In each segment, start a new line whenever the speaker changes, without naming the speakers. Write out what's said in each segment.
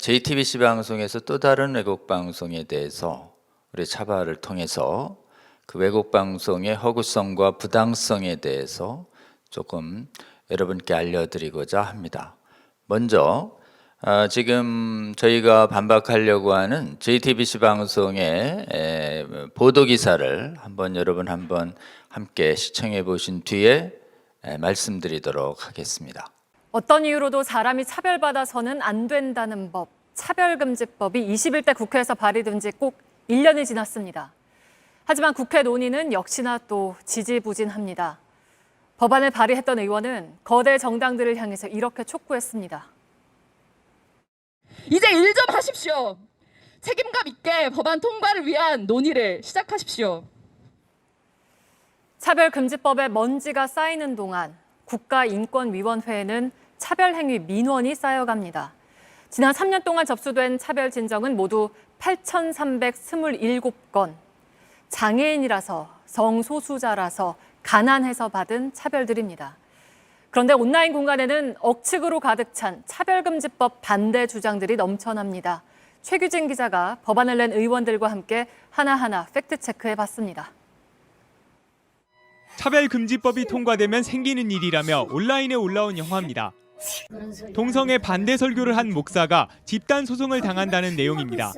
JTBC 방송에서 또 다른 외국 방송에 대해서 우리 차발을 통해서 그 외국 방송의 허구성과 부당성에 대해서 조금 여러분께 알려드리고자 합니다. 먼저 지금 저희가 반박하려고 하는 JTBC 방송의 보도 기사를 여러분 한번 함께 시청해 보신 뒤에 말씀드리도록 하겠습니다.
어떤 이유로도 사람이 차별받아서는 안 된다는 법, 차별금지법이 21대 국회에서 발의된 지 꼭 1년이 지났습니다. 하지만 국회 논의는 역시나 또 지지부진합니다. 법안을 발의했던 의원은 거대 정당들을 향해서 이렇게 촉구했습니다.
이제 일 좀 하십시오. 책임감 있게 법안 통과를 위한 논의를 시작하십시오.
차별금지법에 먼지가 쌓이는 동안 국가인권위원회에는 차별행위 민원이 쌓여갑니다. 지난 3년 동안 접수된 차별 진정은 모두 8,327건. 장애인이라서, 성소수자라서, 가난해서 받은 차별들입니다. 그런데 온라인 공간에는 억측으로 가득 찬 차별금지법 반대 주장들이 넘쳐납니다. 최규진 기자가 법안을 낸 의원들과 함께 하나하나 팩트체크해봤습니다.
차별금지법이 통과되면 생기는 일이라며 온라인에 올라온 영화입니다. 동성애 반대 설교를 한 목사가 집단 소송을 당한다는 내용입니다.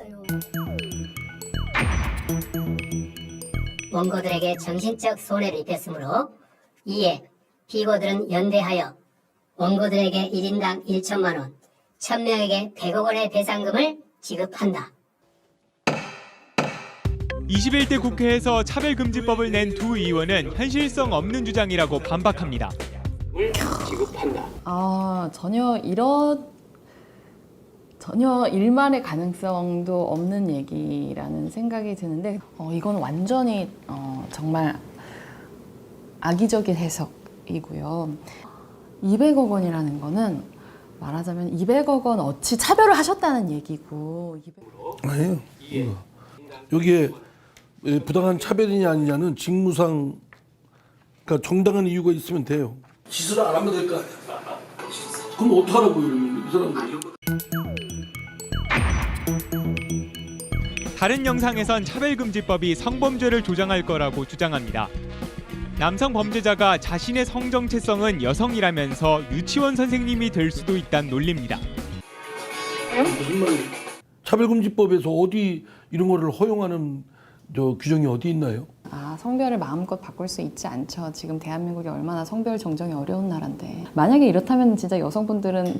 원고들에게 정신적 손해를 입혔으므로 이에 피고들은 연대하여 원고들에게 1인당 1천만 원, 1000명에게 100억 원의 배상금을 지급한다.
21대 국회에서 차별금지법을 낸 두 의원은 현실성 없는 주장이라고 반박합니다.
전혀 일만의 가능성도 없는 얘기라는 생각이 드는데 이건 완전히 정말 악의적인 해석이고요. 200억 원이라는 거는 말하자면 200억 원 어치 차별을 하셨다는 얘기고.
아니에요. 여기에 부당한 차별이냐 아니냐는 직무상 그러니까 정당한 이유가 있으면 돼요. 지수를 안 하면 될 거 아니야. 그럼 어떡하라고요, 이 사람들.
다른 영상에선 차별금지법이 성범죄를 조장할 거라고 주장합니다. 남성 범죄자가 자신의 성정체성은 여성이라면서 유치원 선생님이 될 수도 있다는 논리입니다.
무슨 말이에요? 차별금지법에서 어디 이런 거를 허용하는 규정이 어디 있나요?
성별을 마음껏 바꿀 수 있지 않죠. 지금 대한민국이 얼마나 성별 정정이 어려운 나라인데. 만약에 이렇다면 진짜 여성분들은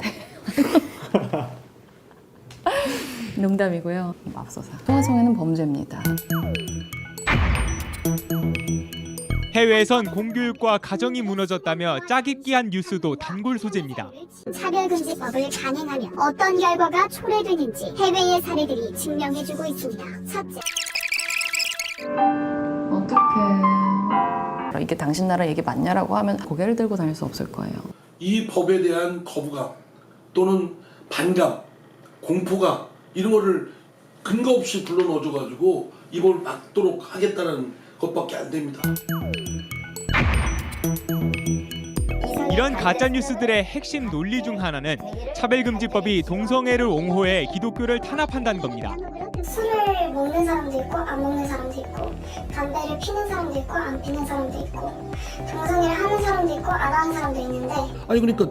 농담이고요. 맙소사. 소아성애는 범죄입니다.
해외에선 공교육과 가정이 무너졌다며 짜깁기한 뉴스도 단골 소재입니다.
차별금지법을 강행하면 어떤 결과가 초래되는지 해외의 사례들이 증명해주고 있습니다. 첫째.
어떡해. 이게 당신 나라 얘기 맞냐라고 하면 고개를 들고 다닐 수 없을 거예요.
이 법에 대한 거부감 또는 반감, 공포감 이런 거를 근거 없이 불러넣어줘가지고 이 법을 막도록 하겠다는 것밖에 안 됩니다.
이런 가짜뉴스들의 핵심 논리 중 하나는 차별금지법이 동성애를 옹호해 기독교를 탄압한다는 겁니다.
술을 먹는 사람도 있고 안 먹는 사람도 있고 담배를 피는 사람도 있고 안 피는 사람도 있고 동성애를 하는 사람도 있고 안 하는 사람도 있는데
아니 그러니까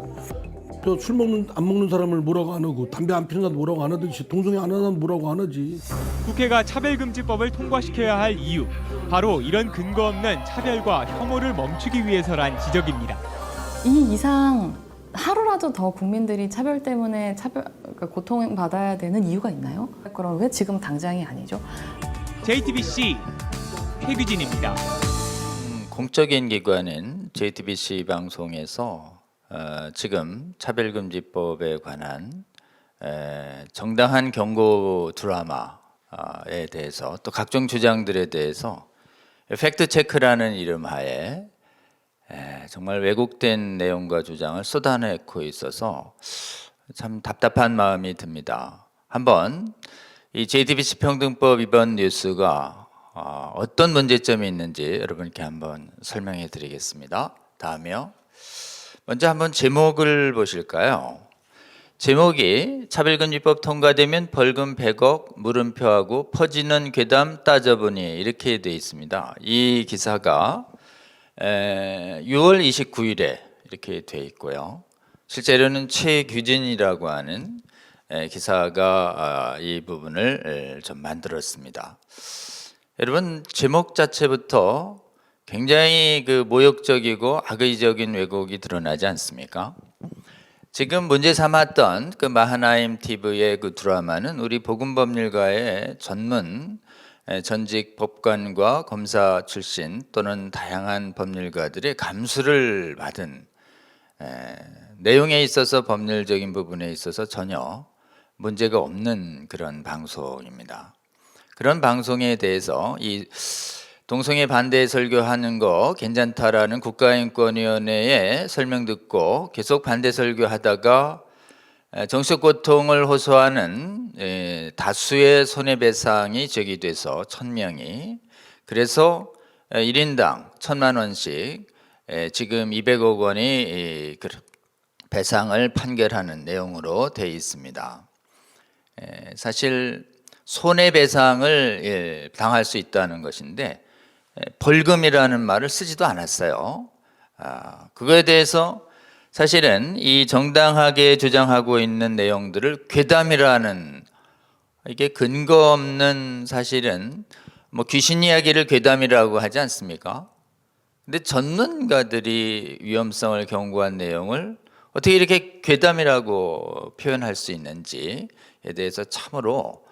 저 술 먹는 안 먹는 사람을 뭐라고 안 하고 담배 안 피는 사람 뭐라고 안 하듯이 동성애 안 하는 사람 뭐라고 안 하지.
국회가 차별금지법을 통과시켜야 할 이유, 바로 이런 근거 없는 차별과 혐오를 멈추기 위해서란 지적입니다.
이 이상 하루라도 더 국민들이 차별 때문에 그러니까 고통받아야 되는 이유가 있나요? 그럼 왜 지금 당장이 아니죠?
JTBC 최규진입니다.
공적인 기관인 JTBC 방송에서 지금 차별금지법에 관한 정당한 경고 드라마에 대해서 또 각종 주장들에 대해서 팩트체크라는 이름 하에 정말 왜곡된 내용과 주장을 쏟아내고 있어서 참 답답한 마음이 듭니다. 한번 이 JTBC 평등법 위반 뉴스가 어떤 문제점이 있는지 여러분께 한번 설명해 드리겠습니다. 다음이요. 먼저 한번 제목을 보실까요? 제목이 차별금지법 통과되면 벌금 100억 물음표하고 퍼지는 괴담 따져보니 이렇게 되어 있습니다. 이 기사가 6월 29일에 이렇게 되어 있고요. 실제로는 최규진이라고 하는 기사가 이 부분을 좀 만들었습니다. 여러분, 제목 자체부터 굉장히 그 모욕적이고 악의적인 왜곡이 드러나지 않습니까? 지금 문제 삼았던 그 마하나임 TV의 그 드라마는 우리 보건법률가의 전문 전직 법관과 검사 출신 또는 다양한 법률가들의 감수를 받은 내용에 있어서 법률적인 부분에 있어서 전혀 문제가 없는 그런 방송입니다. 그런 방송에 대해서 이 동성애 반대 설교하는 거 괜찮다라는 국가인권위원회의 설명 듣고 계속 반대 설교하다가 정신적 고통을 호소하는 다수의 손해배상이 제기돼서 1000명이, 그래서 1인당 1000만 원씩 지금 200억 원이 배상을 판결하는 내용으로 되어 있습니다. 사실 손해배상을 당할 수 있다는 것인데 벌금이라는 말을 쓰지도 않았어요. 그거에 대해서 사실은 이 정당하게 주장하고 있는 내용들을 괴담이라는, 이게 근거 없는, 사실은 뭐 귀신 이야기를 괴담이라고 하지 않습니까? 근데 전문가들이 위험성을 경고한 내용을 어떻게 이렇게 괴담이라고 표현할 수 있는지에 대해서 참으로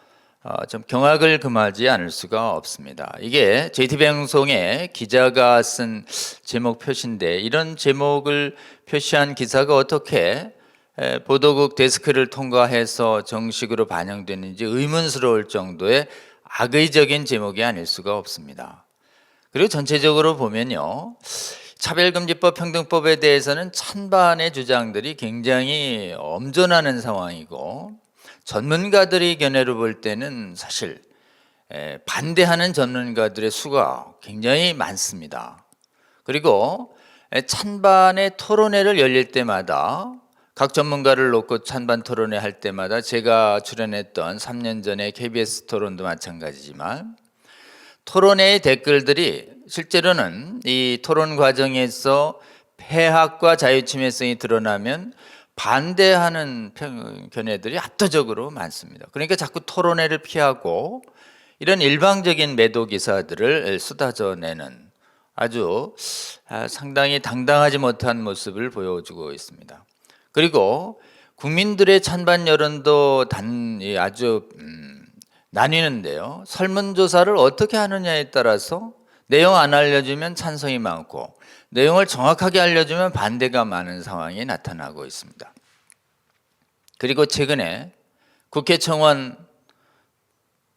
좀 경악을 금하지 않을 수가 없습니다. 이게 JTBC방송의 기자가 쓴 제목 표시인데, 이런 제목을 표시한 기사가 어떻게 보도국 데스크를 통과해서 정식으로 반영되는지 의문스러울 정도의 악의적인 제목이 아닐 수가 없습니다. 그리고 전체적으로 보면요, 차별금지법, 평등법에 대해서는 찬반의 주장들이 굉장히 엄존하는 상황이고, 전문가들의 견해로 볼 때는 사실 반대하는 전문가들의 수가 굉장히 많습니다. 그리고 찬반의 토론회를 열릴 때마다, 각 전문가를 놓고 찬반 토론회 할 때마다, 제가 출연했던 3년 전에 KBS 토론도 마찬가지지만, 토론회의 댓글들이 실제로는 이 토론 과정에서 폐학과 자유침해성이 드러나면 반대하는 견해들이 압도적으로 많습니다. 그러니까 자꾸 토론회를 피하고 이런 일방적인 매도 기사들을 쏟아져내는 아주 상당히 당당하지 못한 모습을 보여주고 있습니다. 그리고 국민들의 찬반 여론도 아주 나뉘는데요. 설문조사를 어떻게 하느냐에 따라서 내용 안 알려주면 찬성이 많고, 내용을 정확하게 알려주면 반대가 많은 상황이 나타나고 있습니다. 그리고 최근에 국회 청원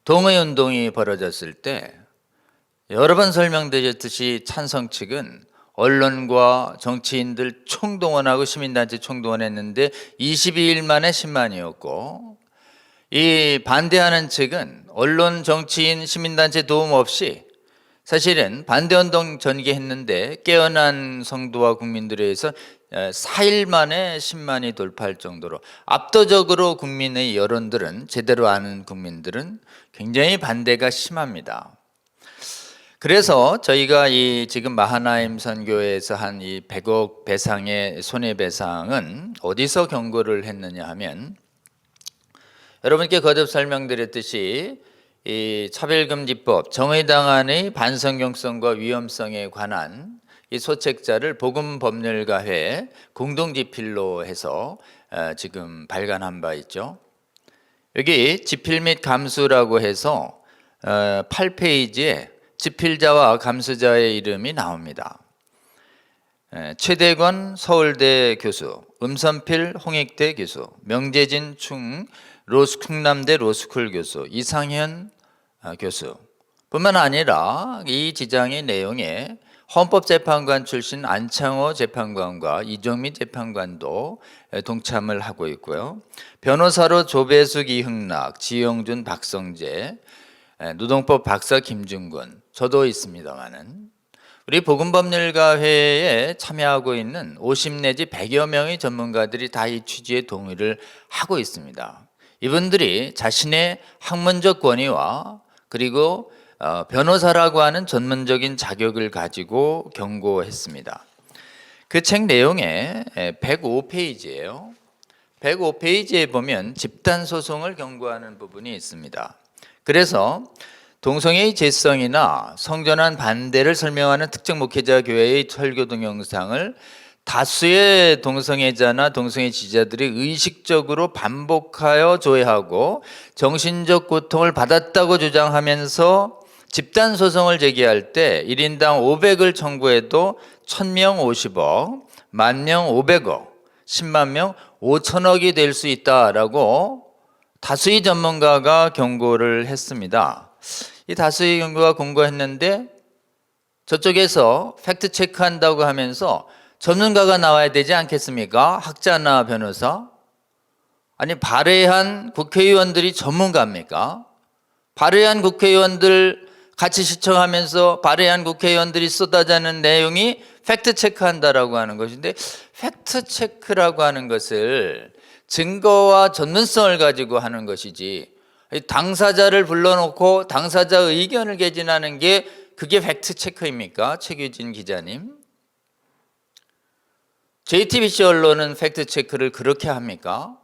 동의운동이 벌어졌을 때 여러 번 설명드렸듯이 찬성 측은 언론과 정치인들 총동원하고 시민단체 총동원했는데 22일 만에 10만이었고, 이 반대하는 측은 언론, 정치인, 시민단체 도움 없이 사실은 반대운동 전개했는데 깨어난 성도와 국민들에 의해서 4일 만에 10만이 돌파할 정도로 압도적으로 국민의 여론들은, 제대로 아는 국민들은 굉장히 반대가 심합니다. 그래서 저희가 이 지금 마하나임 선교회에서 한 이 100억 배상의 손해배상은 어디서 경고를 했느냐 하면, 여러분께 거듭 설명드렸듯이 이 차별금지법 정의당안의 반성경성과 위험성에 관한 이 소책자를 보건법률가회 공동집필로 해서 지금 발간한 바 있죠. 여기 집필 및 감수라고 해서 8페이지에 집필자와 감수자의 이름이 나옵니다. 최대권 서울대 교수, 음선필 홍익대 교수, 명재진 충남대 로스쿨 교수, 이상현 교수 뿐만 아니라 이 지장의 내용에 헌법재판관 출신 안창호 재판관과 이종미 재판관도 동참을 하고 있고요. 변호사로 조배숙, 이흥락, 지영준, 박성재, 노동법 박사 김준근, 저도 있습니다만은 우리 복음법률가회에 참여하고 있는 50 내지 100여 명의 전문가들이 다 이 취지에 동의를 하고 있습니다. 이분들이 자신의 학문적 권위와 그리고 변호사라고 하는 전문적인 자격을 가지고 경고했습니다. 그 책 내용에 105페이지예요. 105페이지에 보면 집단소송을 경고하는 부분이 있습니다. 그래서 동성애의 죄성이나 성전환 반대를 설명하는 특정 목회자 교회의 설교 동영상을 다수의 동성애자나 동성애 지지자들이 의식적으로 반복하여 조회하고 정신적 고통을 받았다고 주장하면서 집단 소송을 제기할 때 1인당 500을 청구해도 1000명 50억, 10,000명 500억, 10만 명 5천억이 될 수 있다라고 다수의 전문가가 경고를 했습니다. 이 다수의 경고가 공고했는데 저쪽에서 팩트 체크한다고 하면서 전문가가 나와야 되지 않겠습니까? 학자나 변호사? 아니 발의한 국회의원들이 전문가입니까? 발의한 국회의원들 같이 시청하면서 발의한 국회의원들이 쏟아지는 내용이 팩트 체크한다라고 하는 것인데, 팩트 체크라고 하는 것을 증거와 전문성을 가지고 하는 것이지 당사자를 불러놓고 당사자 의견을 개진하는 게 그게 팩트 체크입니까? 최규진 기자님. JTBC 언론은 팩트 체크를 그렇게 합니까?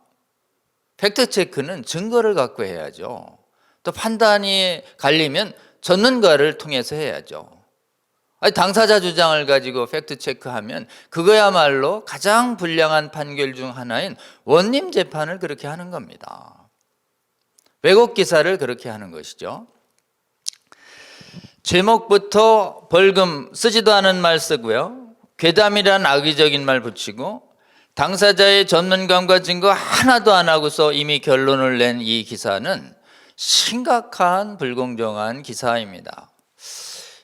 팩트 체크는 증거를 갖고 해야죠. 또 판단이 갈리면 전문가를 통해서 해야죠. 아니, 당사자 주장을 가지고 팩트 체크하면 그거야말로 가장 불량한 판결 중 하나인 원님 재판을 그렇게 하는 겁니다. 왜곡 기사를 그렇게 하는 것이죠. 제목부터 벌금 쓰지도 않은 말 쓰고요. 괴담이란 악의적인 말 붙이고 당사자의 전문감과 증거 하나도 안 하고서 이미 결론을 낸 이 기사는 심각한 불공정한 기사입니다.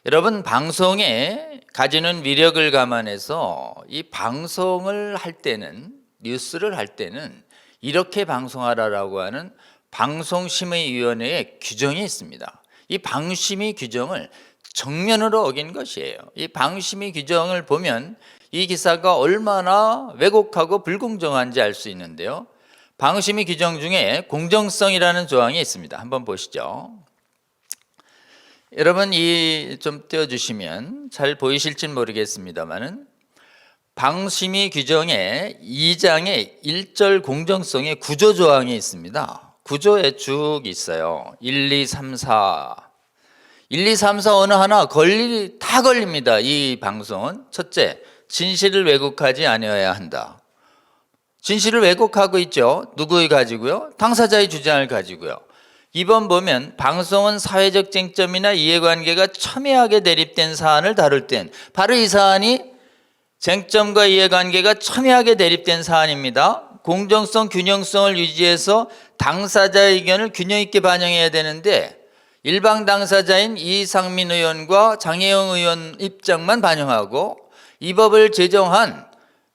여러분, 방송에 가지는 위력을 감안해서 이 방송을 할 때는, 뉴스를 할 때는 이렇게 방송하라라고 하는 방송심의위원회의 규정이 있습니다. 이 방심위 규정을 정면으로 어긴 것이에요. 이 방심위 규정을 보면 이 기사가 얼마나 왜곡하고 불공정한지 알 수 있는데요. 방심위 규정 중에 공정성이라는 조항이 있습니다. 한번 보시죠. 여러분, 이 좀 띄워주시면 잘 보이실진 모르겠습니다만은 방심위 규정의 2장에 1절 공정성의 구조 조항이 있습니다. 구조에 쭉 있어요. 1, 2, 3, 4. 1, 2, 3, 4 어느 하나 다 걸립니다. 이 방송은 첫째, 진실을 왜곡하지 아니어야 한다. 진실을 왜곡하고 있죠. 누구의 가지고요? 당사자의 주장을 가지고요. 2번 보면 방송은 사회적 쟁점이나 이해관계가 첨예하게 대립된 사안을 다룰 땐 바로 이 사안이 쟁점과 이해관계가 첨예하게 대립된 사안입니다. 공정성, 균형성을 유지해서 당사자의 의견을 균형 있게 반영해야 되는데 일방 당사자인 이상민 의원과 장혜영 의원 입장만 반영하고 이 법을 제정한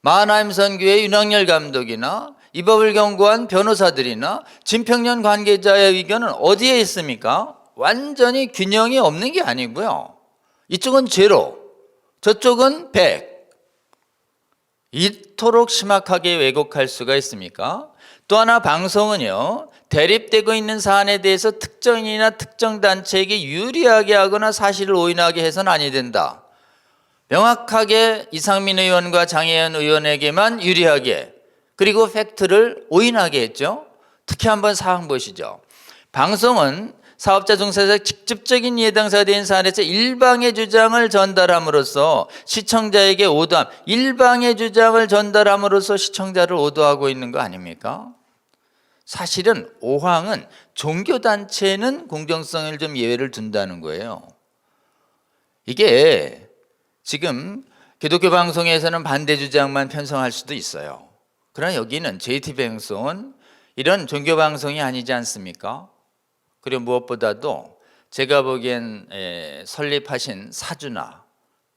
마하나임 선교회 윤학열 감독이나 이 법을 경고한 변호사들이나 진평년 관계자의 의견은 어디에 있습니까? 완전히 균형이 없는 게 아니고요. 이쪽은 제로, 저쪽은 100. 이토록 심각하게 왜곡할 수가 있습니까? 또 하나, 방송은요, 대립되고 있는 사안에 대해서 특정인이나 특정 단체에게 유리하게 하거나 사실을 오인하게 해서는 아니 된다. 명확하게 이상민 의원과 장혜연 의원에게만 유리하게, 그리고 팩트를 오인하게 했죠. 특히 한번 사항 보시죠. 방송은 사업자 종사자 직접적인 이해당사가 된 사안에서 일방의 주장을 전달함으로써 시청자에게 오도함, 일방의 주장을 전달함으로써 시청자를 오도하고 있는 거 아닙니까? 사실은 5항은 종교단체는 공정성을 좀 예외를 둔다는 거예요. 이게 지금 기독교 방송에서는 반대 주장만 편성할 수도 있어요. 그러나 여기는 JT방송은 이런 종교 방송이 아니지 않습니까? 그리고 무엇보다도 제가 보기엔 설립하신 사주나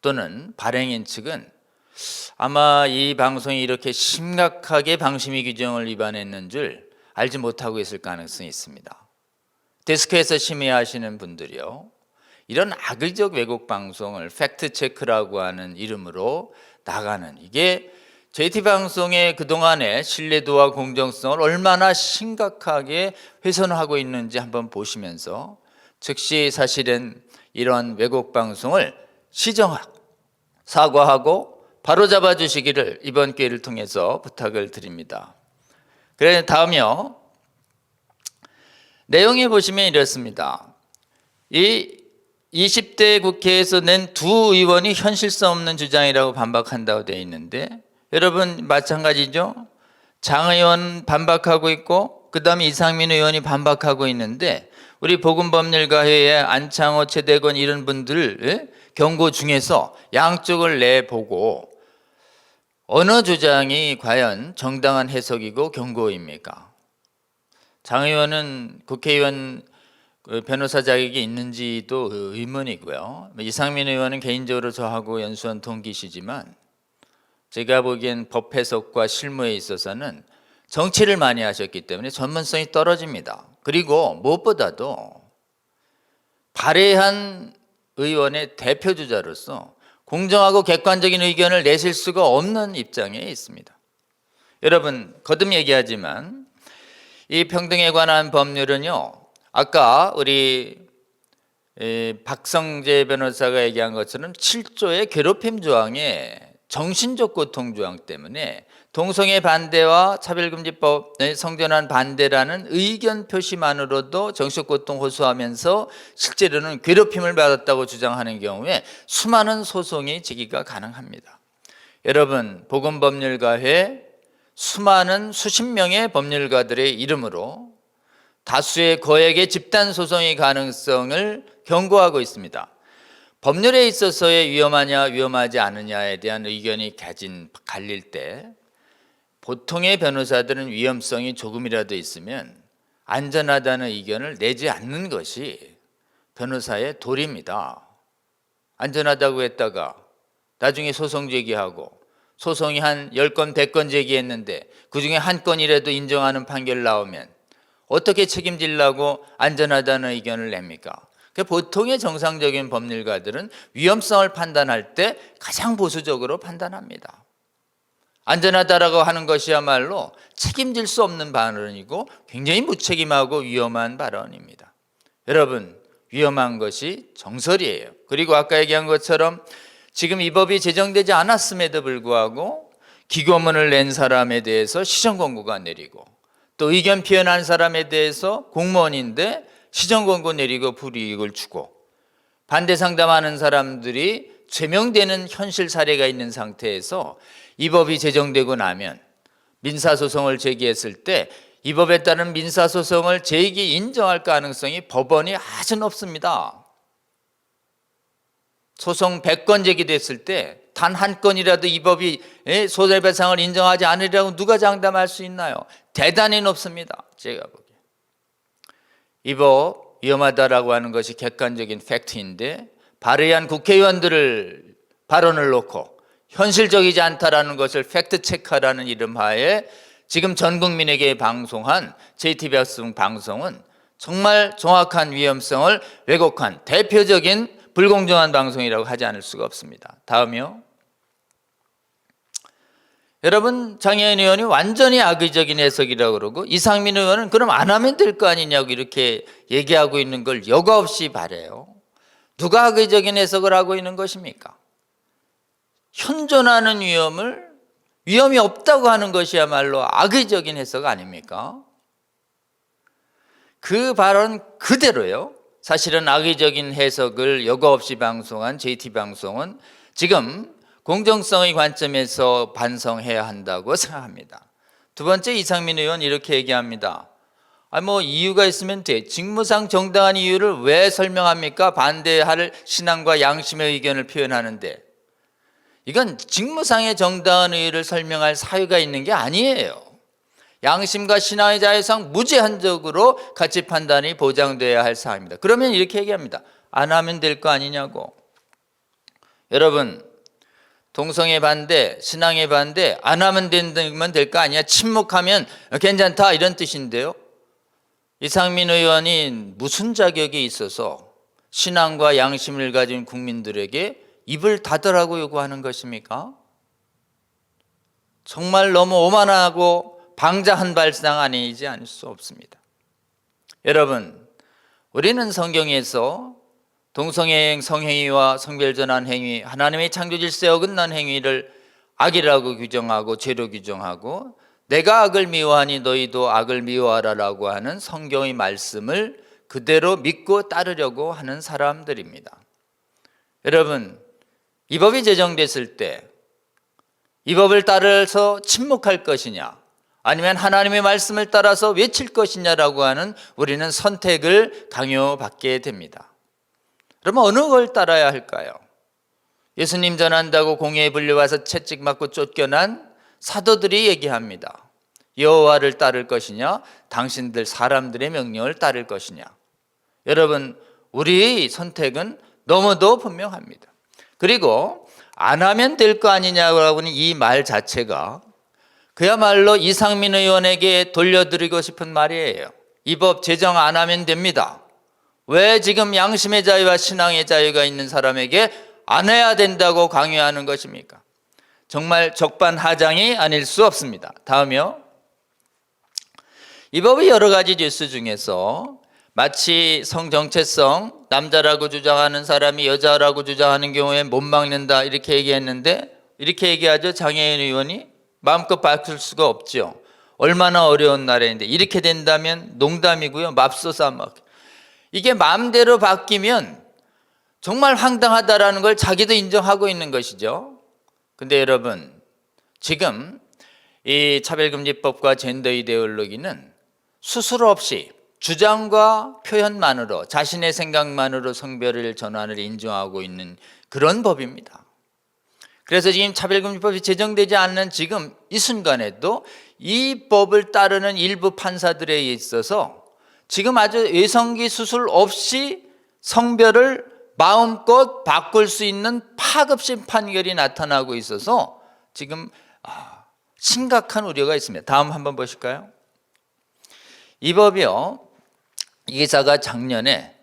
또는 발행인 측은 아마 이 방송이 이렇게 심각하게 방심위 규정을 위반했는 줄 알지 못하고 있을 가능성이 있습니다. 데스크에서 심의하시는 분들이요, 이런 악의적 왜곡 방송을 팩트 체크라고 하는 이름으로 나가는, 이게 JT방송의 그동안의 신뢰도와 공정성을 얼마나 심각하게 훼손하고 있는지 한번 보시면서 즉시 사실은 이런 왜곡 방송을 시정하고 사과하고 바로잡아 주시기를 이번 기회를 통해서 부탁을 드립니다. 그래, 다음이요. 내용에 보시면 이렇습니다. 이 20대 국회에서 낸 두 의원이 현실성 없는 주장이라고 반박한다고 되어 있는데, 여러분 마찬가지죠. 장 의원 반박하고 있고 그 다음에 이상민 의원이 반박하고 있는데, 우리 보건법률가회의 안창호, 최대건 이런 분들 경고 중에서 양쪽을 내보고 어느 주장이 과연 정당한 해석이고 경고입니까? 장 의원은 국회의원 변호사 자격이 있는지도 의문이고요. 이상민 의원은 개인적으로 저하고 연수원 동기시지만 제가 보기엔 법 해석과 실무에 있어서는 정치를 많이 하셨기 때문에 전문성이 떨어집니다. 그리고 무엇보다도 발의한 의원의 대표주자로서 공정하고 객관적인 의견을 내실 수가 없는 입장에 있습니다. 여러분, 거듭 얘기하지만 이 평등에 관한 법률은요, 아까 우리 박성재 변호사가 얘기한 것처럼 7조의 괴롭힘 조항에 정신적 고통 조항 때문에 동성애 반대와 차별금지법에 성전환 반대라는 의견 표시만으로도 정신적 고통 호소하면서 실제로는 괴롭힘을 받았다고 주장하는 경우에 수많은 소송이 제기가 가능합니다. 여러분, 보건법률가회 수많은 수십 명의 법률가들의 이름으로 다수의 거액의 집단 소송의 가능성을 경고하고 있습니다. 법률에 있어서의 위험하냐 위험하지 않느냐에 대한 의견이 갈릴 때 보통의 변호사들은 위험성이 조금이라도 있으면 안전하다는 의견을 내지 않는 것이 변호사의 도리입니다. 안전하다고 했다가 나중에 소송 제기하고 소송이 한 10건, 100건 제기했는데 그중에 한 건이라도 인정하는 판결 나오면 어떻게 책임지려고 안전하다는 의견을 냅니까? 보통의 정상적인 법률가들은 위험성을 판단할 때 가장 보수적으로 판단합니다. 안전하다라고 하는 것이야말로 책임질 수 없는 발언이고 굉장히 무책임하고 위험한 발언입니다. 여러분, 위험한 것이 정설이에요. 그리고 아까 얘기한 것처럼 지금 이 법이 제정되지 않았음에도 불구하고 기고문을 낸 사람에 대해서 시정 권고가 내리고 또 의견 표현한 사람에 대해서 공무원인데 시정 권고 내리고 불이익을 주고 반대 상담하는 사람들이 제명되는 현실 사례가 있는 상태에서 이 법이 제정되고 나면 민사소송을 제기했을 때 이 법에 따른 민사소송을 제기 인정할 가능성이 법원이 아주 높습니다. 소송 100건 제기됐을 때 단 한 건이라도 이 법이 손해배상을 인정하지 않으리라고 누가 장담할 수 있나요? 대단히 높습니다. 제가 보기에. 이 법 위험하다라고 하는 것이 객관적인 팩트인데 발의한 국회의원들을 발언을 놓고 현실적이지 않다라는 것을 팩트 체크하라는 이름 하에 지금 전 국민에게 방송한 JTBS 방송은 정말 정확한 위험성을 왜곡한 대표적인 불공정한 방송이라고 하지 않을 수가 없습니다. 다음이요. 여러분, 장혜인 의원이 완전히 악의적인 해석이라고 그러고 이상민 의원은 그럼 안 하면 될 거 아니냐고 이렇게 얘기하고 있는 걸 여과 없이 바라요. 누가 악의적인 해석을 하고 있는 것입니까? 현존하는 위험이 없다고 하는 것이야말로 악의적인 해석 아닙니까? 그 발언 그대로요. 사실은 악의적인 해석을 여과 없이 방송한 JT방송은 지금 공정성의 관점에서 반성해야 한다고 생각합니다. 두 번째, 이상민 의원 이렇게 얘기합니다. 이유가 있으면 돼. 직무상 정당한 이유를 왜 설명합니까? 반대할 신앙과 양심의 의견을 표현하는데. 이건 직무상의 정당한 이유를 설명할 사유가 있는 게 아니에요. 양심과 신앙의 자유상 무제한적으로 가치 판단이 보장돼야 할 사항입니다. 그러면 이렇게 얘기합니다. 안 하면 될 거 아니냐고. 여러분, 동성애 반대, 신앙의 반대, 안 하면 된다면 될 거 아니야. 침묵하면 괜찮다 이런 뜻인데요. 이상민 의원이 무슨 자격이 있어서 신앙과 양심을 가진 국민들에게 입을 닫으라고 요구하는 것입니까? 정말 너무 오만하고 방자한 발상 아니지 않을 수 없습니다. 여러분, 우리는 성경에서 동성애행, 성행위와 성별전환 행위, 하나님의 창조 질서에 어긋난 행위를 악이라고 규정하고 죄로 규정하고 내가 악을 미워하니 너희도 악을 미워하라라고 하는 성경의 말씀을 그대로 믿고 따르려고 하는 사람들입니다. 여러분, 이 법이 제정됐을 때 이 법을 따라서 침묵할 것이냐 아니면 하나님의 말씀을 따라서 외칠 것이냐라고 하는 우리는 선택을 강요받게 됩니다. 그러면 어느 걸 따라야 할까요? 예수님 전한다고 공회에 불려와서 채찍맞고 쫓겨난 사도들이 얘기합니다. 여호와를 따를 것이냐 당신들 사람들의 명령을 따를 것이냐. 여러분, 우리의 선택은 너무도 분명합니다. 그리고 안 하면 될 거 아니냐고 하는 이 말 자체가 그야말로 이상민 의원에게 돌려드리고 싶은 말이에요. 이 법 제정 안 하면 됩니다. 왜 지금 양심의 자유와 신앙의 자유가 있는 사람에게 안 해야 된다고 강요하는 것입니까? 정말 적반하장이 아닐 수 없습니다. 다음이요. 이 법의 여러 가지 뉴스 중에서 마치 성정체성, 남자라고 주장하는 사람이 여자라고 주장하는 경우에 못 막는다 이렇게 얘기했는데, 이렇게 얘기하죠. 장혜인 의원이 마음껏 바꿀 수가 없죠. 얼마나 어려운 나라인데 이렇게 된다면 농담이고요. 맙소사 막. 이게 마음대로 바뀌면 정말 황당하다라는 걸 자기도 인정하고 있는 것이죠. 근데 여러분, 지금 이 차별금지법과 젠더 이데올로기는 수술 없이 주장과 표현만으로 자신의 생각만으로 성별을 전환을 인정하고 있는 그런 법입니다. 그래서 지금 차별금지법이 제정되지 않는 지금 이 순간에도 이 법을 따르는 일부 판사들에 있어서 지금 아주 외성기 수술 없이 성별을 마음껏 바꿀 수 있는 파급심 판결이 나타나고 있어서 지금 심각한 우려가 있습니다. 다음 한번 보실까요? 이 법이요, 이 기사가 작년에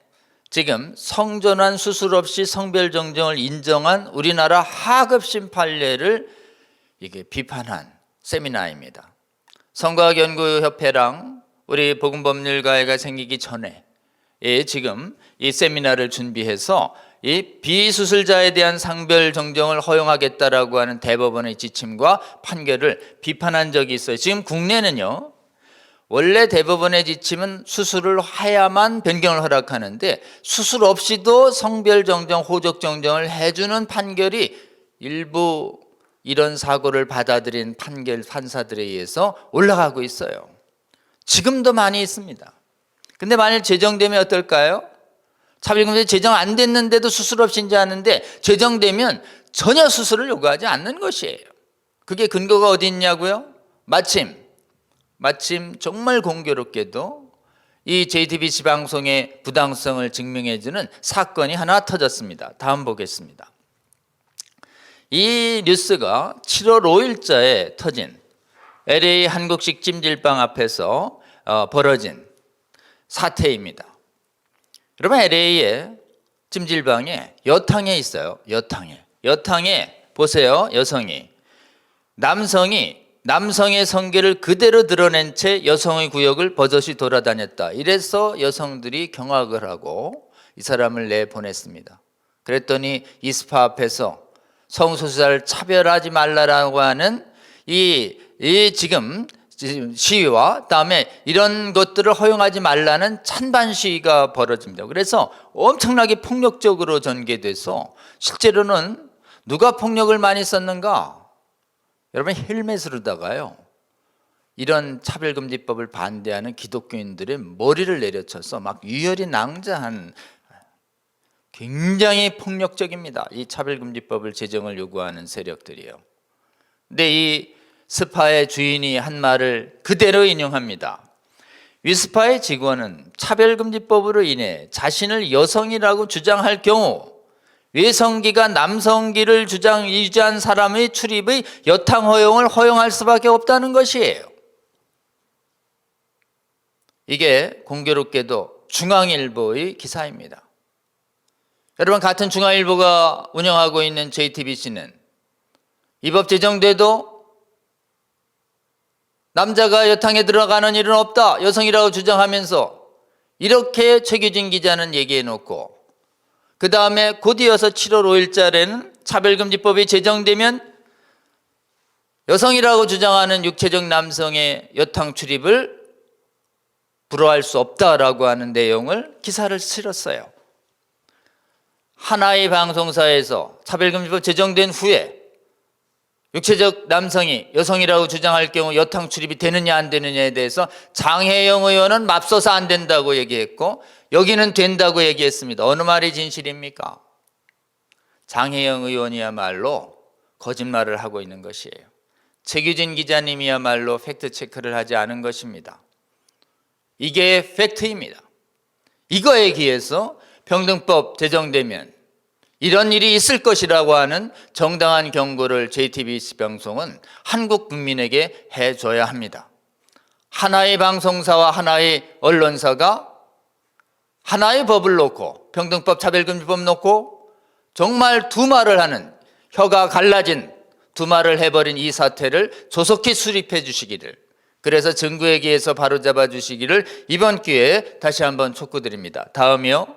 지금 성전환 수술 없이 성별 정정을 인정한 우리나라 하급심 판례를 이게 비판한 세미나입니다. 성과학연구협회랑 우리 복음법률가회가 생기기 전에 지금 이 세미나를 준비해서 이 비수술자에 대한 성별 정정을 허용하겠다라고 하는 대법원의 지침과 판결을 비판한 적이 있어요. 지금 국내는요, 원래 대법원의 지침은 수술을 해야만 변경을 허락하는데 수술 없이도 성별 정정, 호적 정정을 해주는 판결이 일부 이런 사고를 받아들인 판사들에 의해서 올라가고 있어요. 지금도 많이 있습니다. 근데 만일 제정되면 어떨까요? 차별금지 제정 안 됐는데도 수술 없이 이제 하는데 제정되면 전혀 수술을 요구하지 않는 것이에요. 그게 근거가 어디 있냐고요? 마침 정말 공교롭게도 이 JTBC 방송의 부당성을 증명해주는 사건이 하나 터졌습니다. 다음 보겠습니다. 이 뉴스가 7월 5일자에 터진 LA 한국식 찜질방 앞에서 벌어진 사태입니다. 여러분, LA의 찜질방에 여탕에 있어요. 여탕에 보세요. 여성이 남성의 성기를 그대로 드러낸 채 여성의 구역을 버젓이 돌아다녔다. 이래서 여성들이 경악을 하고 이 사람을 내보냈습니다. 그랬더니 이 스파 앞에서 성소수자를 차별하지 말라라고 하는 이 지금 시위와 다음에 이런 것들을 허용하지 말라는 찬반 시위가 벌어집니다. 그래서 엄청나게 폭력적으로 전개돼서 실제로는 누가 폭력을 많이 썼는가? 여러분, 헬멧으로다가요, 이런 차별금지법을 반대하는 기독교인들의 머리를 내려쳐서 막 유혈이 낭자한, 굉장히 폭력적입니다. 이 차별금지법을 제정을 요구하는 세력들이에요. 근데 이 스파의 주인이 한 말을 그대로 인용합니다. 위스파의 직원은 차별금지법으로 인해 자신을 여성이라고 주장할 경우 외성기가 남성기를 유지한 사람의 출입의 여탕 허용을 허용할 수밖에 없다는 것이에요. 이게 공교롭게도 중앙일보의 기사입니다. 여러분, 같은 중앙일보가 운영하고 있는 JTBC는 이 법 제정돼도 남자가 여탕에 들어가는 일은 없다, 여성이라고 주장하면서 이렇게 최규진 기자는 얘기해 놓고, 그 다음에 곧 이어서 7월 5일자에는 차별금지법이 제정되면 여성이라고 주장하는 육체적 남성의 여탕 출입을 불허할 수 없다라고 하는 내용을 기사를 실었어요. 하나의 방송사에서 차별금지법 제정된 후에 육체적 남성이 여성이라고 주장할 경우 여탕 출입이 되느냐 안 되느냐에 대해서 장혜영 의원은 맙소사 안 된다고 얘기했고, 여기는 된다고 얘기했습니다. 어느 말이 진실입니까? 장혜영 의원이야말로 거짓말을 하고 있는 것이에요. 최규진 기자님이야말로 팩트체크를 하지 않은 것입니다. 이게 팩트입니다. 이거에 기해서 평등법 제정되면 이런 일이 있을 것이라고 하는 정당한 경고를 JTBC 방송은 한국 국민에게 해줘야 합니다. 하나의 방송사와 하나의 언론사가 하나의 법을 놓고, 평등법, 차별금지법 놓고 정말 두 말을 하는, 혀가 갈라진 두 말을 해버린 이 사태를 조속히 수립해 주시기를, 그래서 증거에 기해서 바로잡아 주시기를 이번 기회에 다시 한번 촉구드립니다. 다음이요.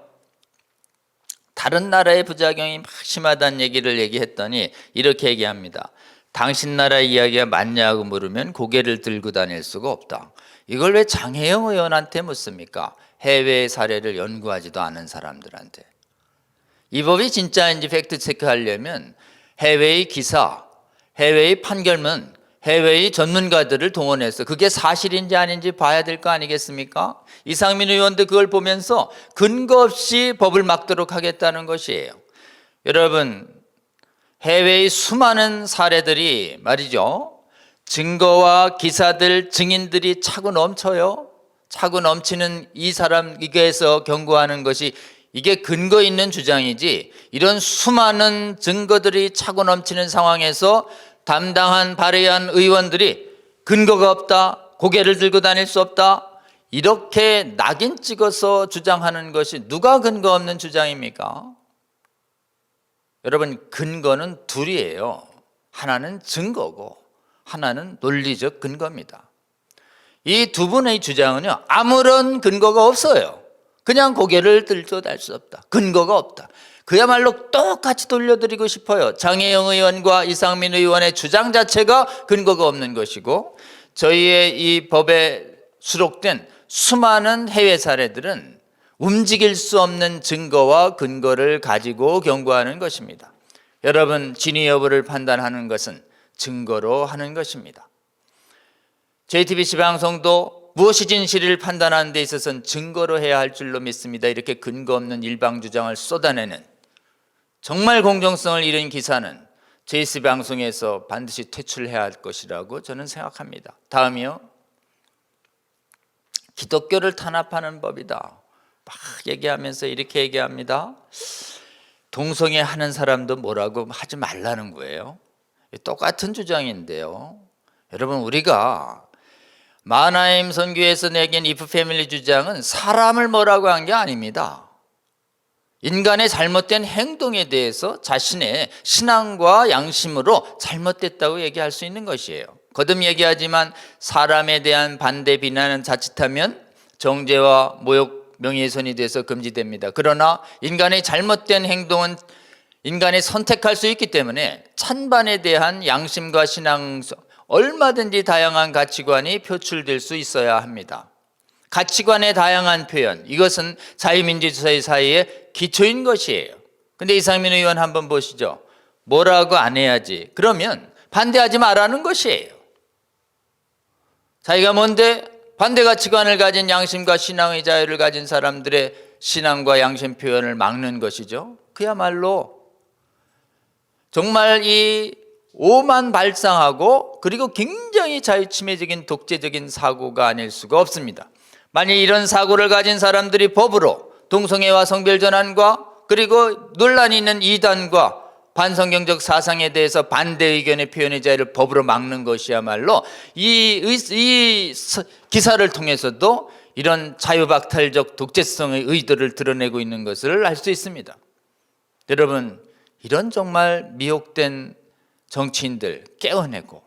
다른 나라의 부작용이 막 심하다는 얘기를 얘기했더니 이렇게 얘기합니다. 당신 나라 이야기가 맞냐고 물으면 고개를 들고 다닐 수가 없다. 이걸 왜 장혜영 의원한테 묻습니까? 해외의 사례를 연구하지도 않은 사람들한테. 이 법이 진짜인지 팩트 체크하려면 해외의 기사, 해외의 판결문, 해외의 전문가들을 동원해서 그게 사실인지 아닌지 봐야 될 거 아니겠습니까? 이상민 의원도 그걸 보면서 근거 없이 법을 막도록 하겠다는 것이에요. 여러분, 해외의 수많은 사례들이 말이죠, 증거와 기사들, 증인들이 차고 넘쳐요. 차고 넘치는 이 사람에게서 경고하는 것이 이게 근거 있는 주장이지, 이런 수많은 증거들이 차고 넘치는 상황에서 담당한 발의한 의원들이 근거가 없다, 고개를 들고 다닐 수 없다, 이렇게 낙인 찍어서 주장하는 것이 누가 근거 없는 주장입니까? 여러분, 근거는 둘이에요. 하나는 증거고 하나는 논리적 근거입니다. 이 두 분의 주장은요, 아무런 근거가 없어요. 그냥 고개를 들고 다닐 수 없다, 근거가 없다. 그야말로 똑같이 돌려드리고 싶어요. 장혜영 의원과 이상민 의원의 주장 자체가 근거가 없는 것이고, 저희의 이 법에 수록된 수많은 해외 사례들은 움직일 수 없는 증거와 근거를 가지고 경고하는 것입니다. 여러분, 진위 여부를 판단하는 것은 증거로 하는 것입니다. JTBC 방송도 무엇이 진실을 판단하는 데 있어서는 증거로 해야 할 줄로 믿습니다. 이렇게 근거 없는 일방 주장을 쏟아내는 정말 공정성을 잃은 기사는 JTBC 방송에서 반드시 퇴출해야 할 것이라고 저는 생각합니다. 다음이요. 기독교를 탄압하는 법이다. 막 얘기하면서 이렇게 얘기합니다. 동성애 하는 사람도 뭐라고 하지 말라는 거예요. 똑같은 주장인데요. 여러분, 우리가 마하나임 선교에서 내긴 이프 패밀리 주장은 사람을 뭐라고 한 게 아닙니다. 인간의 잘못된 행동에 대해서 자신의 신앙과 양심으로 잘못됐다고 얘기할 수 있는 것이에요. 거듭 얘기하지만 사람에 대한 반대 비난은 자칫하면 정죄와 모욕, 명예훼손이 돼서 금지됩니다. 그러나 인간의 잘못된 행동은 인간이 선택할 수 있기 때문에 찬반에 대한 양심과 신앙, 얼마든지 다양한 가치관이 표출될 수 있어야 합니다. 가치관의 다양한 표현, 이것은 자유민주주의 사회의 기초인 것이에요. 근데 이상민 의원 한번 보시죠. 뭐라고 안 해야지, 그러면 반대하지 말라는 것이에요. 자기가 뭔데 반대 가치관을 가진 양심과 신앙의 자유를 가진 사람들의 신앙과 양심 표현을 막는 것이죠. 그야말로 정말 이 오만 발상하고 그리고 굉장히 자유침해적인 독재적인 사고가 아닐 수가 없습니다. 만약 이런 사고를 가진 사람들이 법으로 동성애와 성별전환과 그리고 논란이 있는 이단과 반성경적 사상에 대해서 반대 의견의 표현의 자유를 법으로 막는 것이야말로 이 기사를 통해서도 이런 자유박탈적 독재성의 의도를 드러내고 있는 것을 알 수 있습니다. 여러분, 이런 정말 미혹된 정치인들 깨어내고,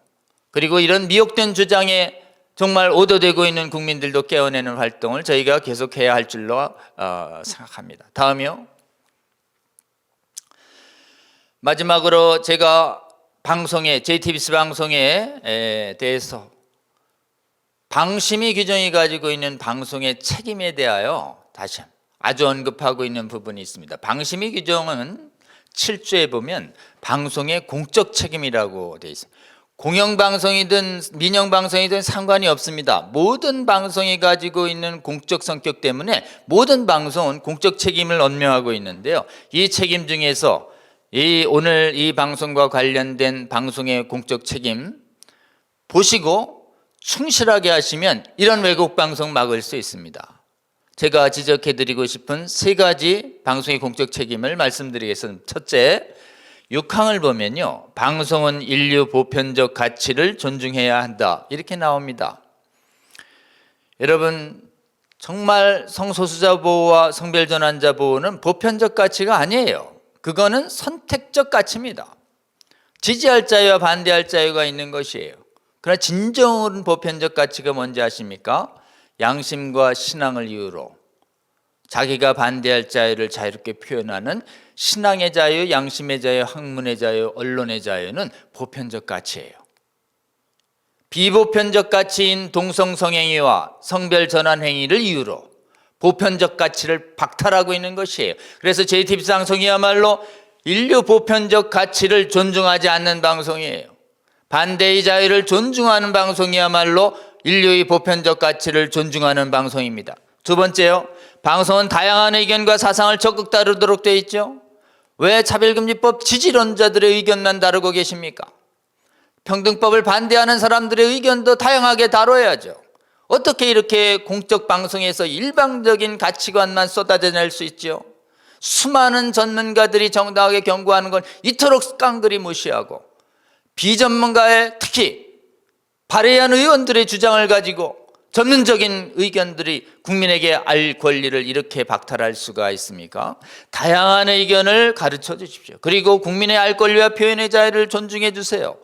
그리고 이런 미혹된 주장에 정말 오도되고 있는 국민들도 깨어내는 활동을 저희가 계속해야 할 줄로 생각합니다. 다음이요. 마지막으로 제가 방송에, JTBC 방송에 대해서 방심위 규정이 가지고 있는 방송의 책임에 대하여 다시 아주 언급하고 있는 부분이 있습니다. 방심위 규정은 7조에 보면 방송의 공적 책임이라고 되어 있습니다. 공영방송이든 민영방송이든 상관이 없습니다. 모든 방송이 가지고 있는 공적 성격 때문에 모든 방송은 공적 책임을 언명하고 있는데요. 이 책임 중에서 오늘 이 방송과 관련된 방송의 공적 책임 보시고 충실하게 하시면 이런 왜곡 방송 막을 수 있습니다. 제가 지적해드리고 싶은 세 가지 방송의 공적 책임을 말씀드리겠습니다. 첫째, 6항을 보면요, 방송은 인류 보편적 가치를 존중해야 한다, 이렇게 나옵니다. 여러분, 정말 성소수자 보호와 성별 전환자 보호는 보편적 가치가 아니에요. 그거는 선택적 가치입니다. 지지할 자유와 반대할 자유가 있는 것이에요. 그러나 진정한 보편적 가치가 뭔지 아십니까? 양심과 신앙을 이유로 자기가 반대할 자유를 자유롭게 표현하는 신앙의 자유, 양심의 자유, 학문의 자유, 언론의 자유는 보편적 가치예요. 비보편적 가치인 동성성행위와 성별 전환 행위를 이유로 보편적 가치를 박탈하고 있는 것이에요. 그래서 JTBC 방송이야말로 인류 보편적 가치를 존중하지 않는 방송이에요. 반대의 자유를 존중하는 방송이야말로 인류의 보편적 가치를 존중하는 방송입니다. 두 번째요, 방송은 다양한 의견과 사상을 적극 다루도록 되어 있죠. 왜 차별금지법 지지론자들의 의견만 다루고 계십니까? 평등법을 반대하는 사람들의 의견도 다양하게 다뤄야죠. 어떻게 이렇게 공적 방송에서 일방적인 가치관만 쏟아져낼 수 있죠? 수많은 전문가들이 정당하게 경고하는 걸 이토록 깡그리 무시하고 비전문가의, 특히 발의한 의원들의 주장을 가지고 전문적인 의견들이 국민에게 알 권리를 이렇게 박탈할 수가 있습니까? 다양한 의견을 가르쳐 주십시오. 그리고 국민의 알 권리와 표현의 자유를 존중해 주세요.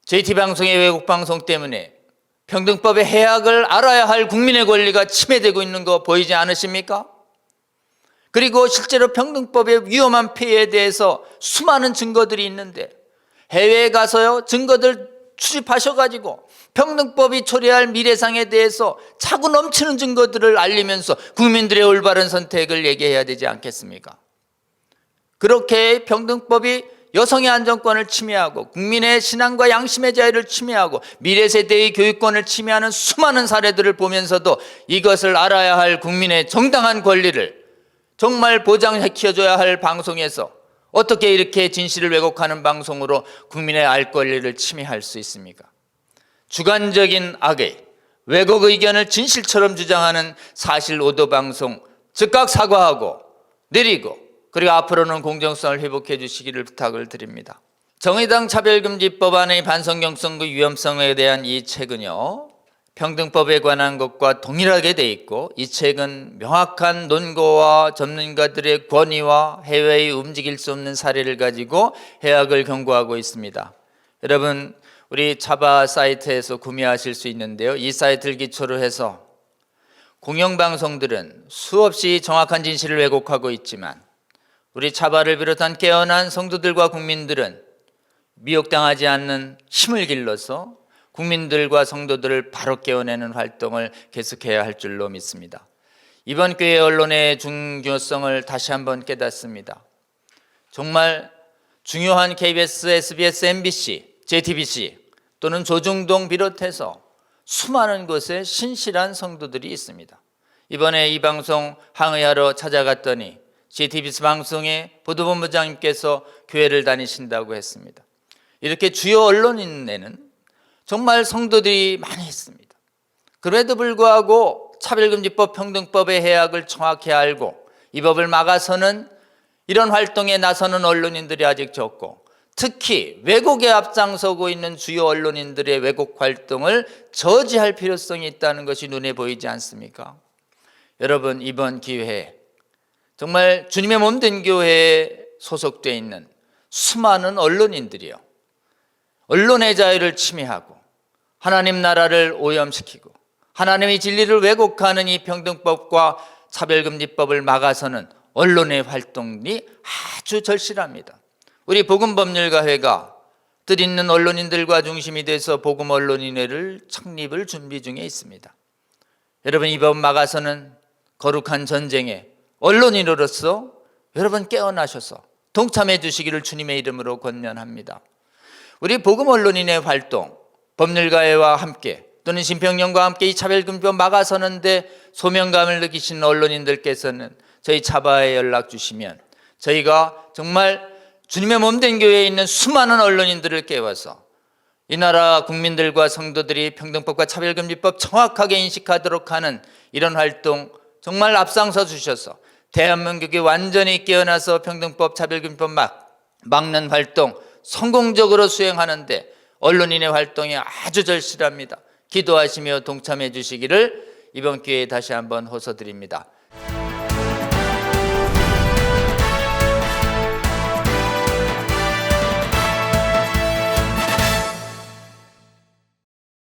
JT방송의 왜곡방송 때문에 평등법의 해악을 알아야 할 국민의 권리가 침해되고 있는 거 보이지 않으십니까? 그리고 실제로 평등법의 위험한 폐해에 대해서 수많은 증거들이 있는데 해외에 가서요, 증거들 수집하셔가지고 평등법이 초래할 미래상에 대해서 차고 넘치는 증거들을 알리면서 국민들의 올바른 선택을 얘기해야 되지 않겠습니까? 그렇게 평등법이 여성의 안전권을 침해하고 국민의 신앙과 양심의 자유를 침해하고 미래 세대의 교육권을 침해하는 수많은 사례들을 보면서도 이것을 알아야 할 국민의 정당한 권리를 정말 보장시켜줘야 할 방송에서 어떻게 이렇게 진실을 왜곡하는 방송으로 국민의 알 권리를 침해할 수 있습니까? 주관적인 악의 왜곡 의견을 진실처럼 주장하는 사실 오도 방송 즉각 사과하고 내리고, 그리고 앞으로는 공정성을 회복해 주시기를 부탁을 드립니다. 정의당 차별금지법안의 반성경성과 위험성에 대한 이 책은요, 평등법에 관한 것과 동일하게 돼 있고, 이 책은 명확한 논거와 전문가들의 권위와 해외에 움직일 수 없는 사례를 가지고 해악을 경고하고 있습니다. 여러분, 우리 차바 사이트에서 구매하실 수 있는데요, 이 사이트를 기초로 해서 공영방송들은 수없이 정확한 진실을 왜곡하고 있지만 우리 차바를 비롯한 깨어난 성도들과 국민들은 미혹당하지 않는 힘을 길러서 국민들과 성도들을 바로 깨어내는 활동을 계속해야 할 줄로 믿습니다. 이번 기회에 언론의 중요성을 다시 한번 깨닫습니다. 정말 중요한 KBS, SBS, MBC, JTBC 또는 조중동 비롯해서 수많은 곳에 신실한 성도들이 있습니다. 이번에 이 방송 항의하러 찾아갔더니 JTBC 방송의 보도본부장님께서 교회를 다니신다고 했습니다. 이렇게 주요 언론인에는 정말 성도들이 많이 있습니다. 그래도 불구하고 차별금지법, 평등법의 해악을 정확히 알고 이 법을 막아서는 이런 활동에 나서는 언론인들이 아직 적고, 특히 왜곡에 앞장서고 있는 주요 언론인들의 왜곡 활동을 저지할 필요성이 있다는 것이 눈에 보이지 않습니까? 여러분, 이번 기회에 정말 주님의 몸된 교회에 소속되어 있는 수많은 언론인들이요, 언론의 자유를 침해하고 하나님 나라를 오염시키고 하나님의 진리를 왜곡하는 이 평등법과 차별금지법을 막아서는 언론의 활동이 아주 절실합니다. 우리 복음법률가회가 뜻있는 언론인들과 중심이 돼서 복음언론인회를 창립을 준비 중에 있습니다. 여러분, 이 법 막아서는 거룩한 전쟁에 언론인으로서 여러분 깨어나셔서 동참해 주시기를 주님의 이름으로 권면합니다. 우리 복음언론인의 활동, 법률가회와 함께 또는 심평령과 함께 이 차별금지법 막아서는데 소명감을 느끼시는 언론인들께서는 저희 차바에 연락 주시면 저희가 정말 주님의 몸된 교회에 있는 수많은 언론인들을 깨워서 이 나라 국민들과 성도들이 평등법과 차별금지법 정확하게 인식하도록 하는 이런 활동 정말 앞장서 주셔서 대한민국이 완전히 깨어나서 평등법, 차별금지법 막는 활동 성공적으로 수행하는데 언론인의 활동이 아주 절실합니다. 기도하시며 동참해 주시기를 이번 기회에 다시 한번 호소드립니다.